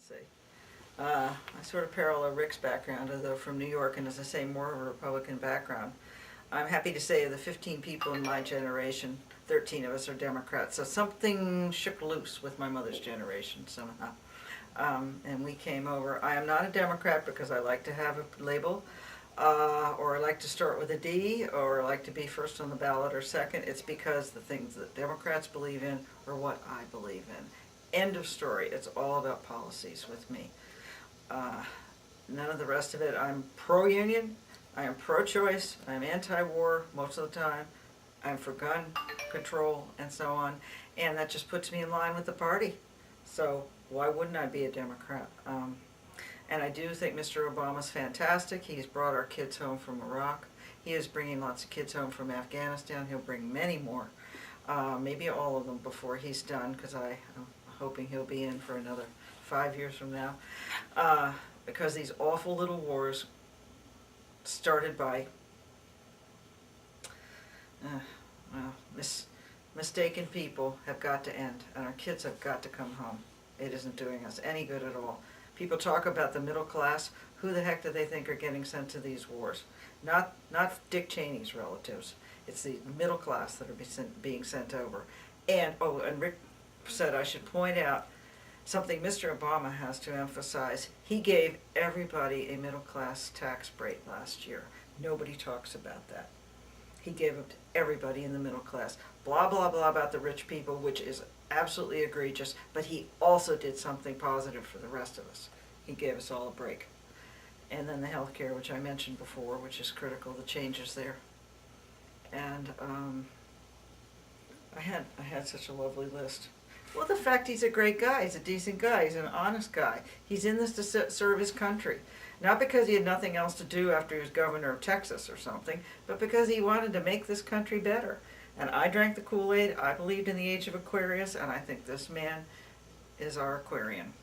see. I sort of parallel Rick's background, although from New York, and as I say, more of a Republican background. I'm happy to say of the 15 people in my generation, 13 of us are Democrats. So something shook loose with my mother's generation somehow. And we came over. I am not a Democrat because I like to have a label, or I like to start with a D, or I like to be first on the ballot or second. It's because the things that Democrats believe in are what I believe in. End of story. It's all about policies with me. None of the rest of it. I'm pro-union. I am pro-choice. I'm anti-war most of the time. I'm for gun control and so on. And that just puts me in line with the party. So why wouldn't I be a Democrat? And I do think Mr. Obama's fantastic. He's brought our kids home from Iraq. He is bringing lots of kids home from Afghanistan. He'll bring many more, maybe all of them before he's done, because I'm hoping he'll be in for another 5 years from now. Because these awful little wars started by mistaken people have got to end, and our kids have got to come home. It isn't doing us any good at all. People talk about the middle class. Who the heck do they think are getting sent to these wars? Not Dick Cheney's relatives. It's the middle class that are being sent over. And Rick said I should point out something Mr. Obama has to emphasize. He gave everybody a middle class tax break last year. Nobody talks about that. He gave it to everybody in the middle class. Blah, blah, blah about the rich people, which is absolutely egregious, but he also did something positive for the rest of us. He gave us all a break. And then the health care, which I mentioned before, which is critical, the changes there. And I had such a lovely list. Well, the fact he's a great guy, he's a decent guy, he's an honest guy. He's in this to serve his country. Not because he had nothing else to do after he was governor of Texas or something, but because he wanted to make this country better. And I drank the Kool-Aid, I believed in the age of Aquarius, and I think this man is our Aquarian.